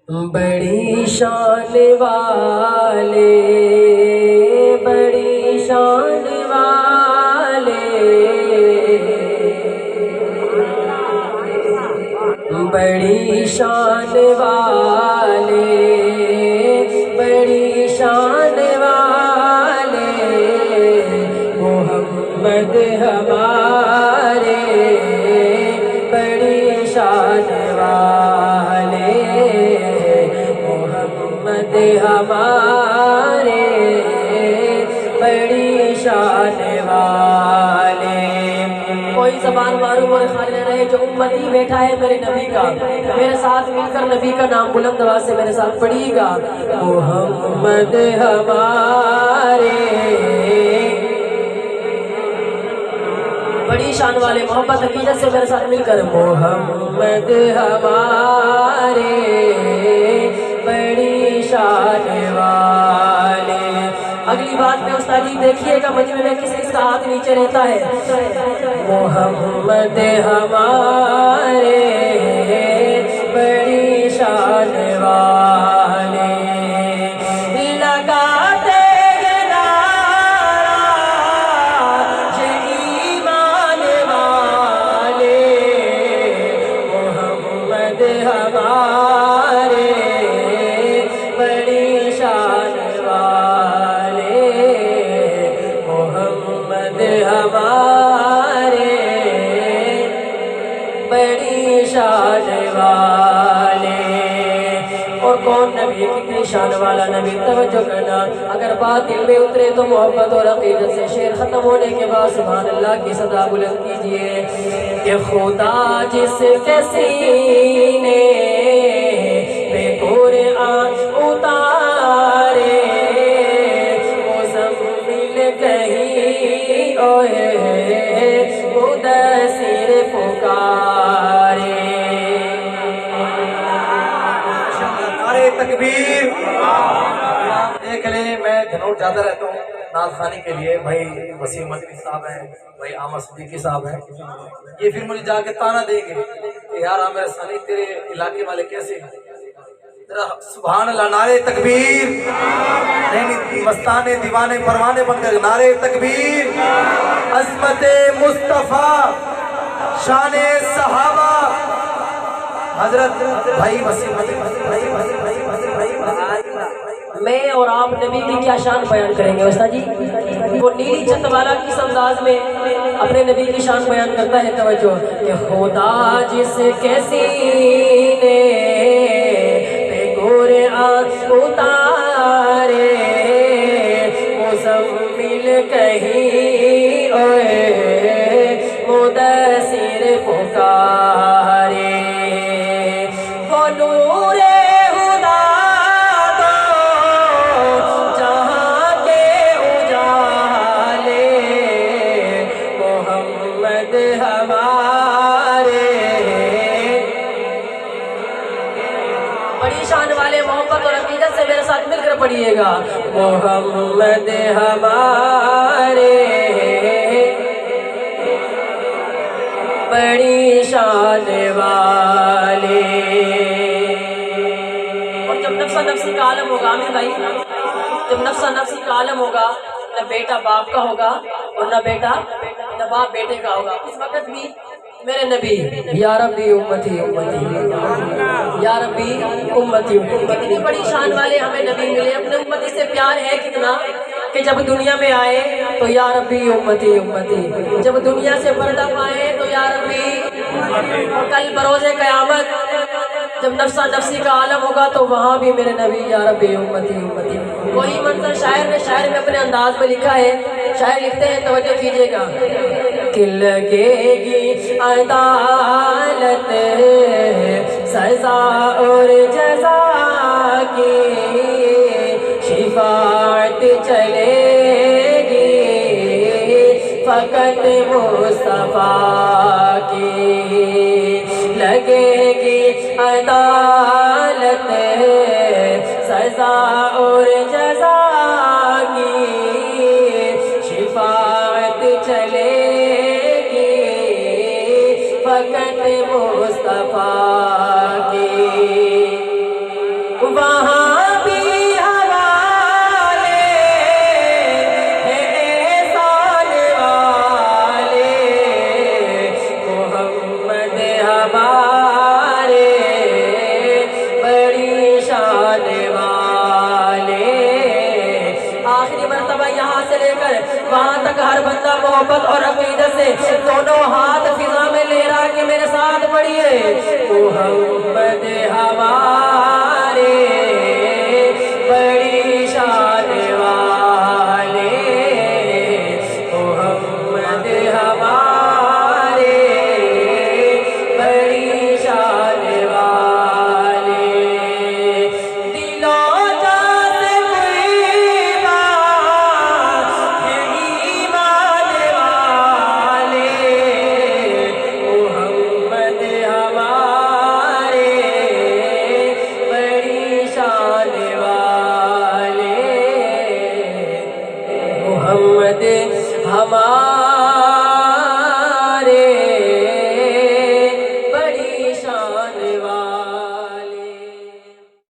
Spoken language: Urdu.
بڑی شان والے، بڑی شان والے، بڑی شان والے، بڑی شان والے، محمد ہمارے بڑی شان والے، محمد ہمارے بڑی شان والے۔ کوئی زبان معروف اور خالی رہے جو امتی بیٹھا ہے میرے نبی کا، میرے ساتھ مل کر نبی کا نام بلند آواز سے میرے ساتھ پڑھیے گا، محمد ہمارے بڑی شان والے، محبت عقیدت سے میرے ساتھ مل کر، محمد ہمارے بڑی شان والے۔ اگلی بات میں استاد جی دیکھیے گا مجمع میں کس کس کا ہاتھ نیچے رہتا ہے، محمد ہمارے بڑی شان والے، لگاتے ہیں نعرہ یہ ایمان والے، محمد ہمارے بڑی شان والے، محمد ہمارے بڑی شان والے۔ اور کون نبی، کتنی شان والا نبی، توجہ کرنا، اگر بات دل میں اترے تو محبت اور عقیدت سے شعر ختم ہونے کے بعد سبحان اللہ کی صدا بلند کیجئے کہ خدا جس کے سینے پہ قرآن اتارے، مزمل کہیں اوئے مدثر پکارے۔ نعرہ تکبیر۔ دیکھ لیں میں دھنوٹ جاتا رہتا ہوں نعت خوانی کے لیے، بھائی وسیم مدنی صاحب ہیں، بھائی احمد صدیقی صاحب ہیں، یہ پھر مجھے جا کے تانا دیں گے کہ یار عامر ثانی تیرے علاقے والے کیسے ہیں، ذرا سبحان اللہ، نعرہ تکبیر، نہیں مستانے دیوانے پروانے بن گئے، نعرہ تکبیر، عظمت مصطفیٰ، شان صحابہ، حضرت بھائی وسیم مدنی میں اور آپ نبی کی کیا شان بیان کریں گے استاد جی؟ وہ نیلی چند والا کس انداز میں اپنے نبی کی شان بیان کرتا ہے، توجہ کہ خدا جس کے سینے پہ قرآن اتارے، مزمل کہیں اوئے مدثر پکارے، وہ نور بڑی شان والے، محبت اور عقیدت سے میرے ساتھ مل کر پڑھیے گا، محمد ہمارے بڑی شان والے۔ اور جب نفسا نفسی کا عالم ہوگا، آمین بھائی، جب نفسا نفسی کا عالم ہوگا، نہ بیٹا باپ کا ہوگا اور نہ باپ بیٹے کا ہوگا، اس وقت بھی میرے نبی یا ربی امتی امتی، یا ربی امتی امتی، کتنی بڑی شان والے ہمیں نبی ملے، اپنے امتی سے پیار ہے کتنا کہ جب دنیا میں آئے تو یا ربی امتی امتی، جب دنیا سے پردہ پائے تو یا ربی، اور کل بروز قیامت جب نفسا نفسی کا عالم ہوگا تو وہاں بھی میرے نبی یا ربی امتی امتی۔ وہی منظر شاعر میں اپنے انداز میں لکھا ہے، شاعر لکھتے ہیں، توجہ کیجئے گا، کہ لگے گی عدالت سزا اور جزا کی، شفاعت چلے گی فقط مصطفیٰ کی، لگے گی عدالت سزا اور جزا کی، شفاعت چلے فقط مصطفیٰ کی۔ وہاں تک ہر بندہ محبت اور عقیدت سے دونوں ہاتھ فضا میں لے رہا کہ میرے ساتھ پڑھیے محمد ہمارے بڑی شان والے، محمد ہمارے بڑی شان والے، دلوں جان کوئی بات ہے ایمان والے، محمد ہمارے بڑی شان والے، محمد ہمارے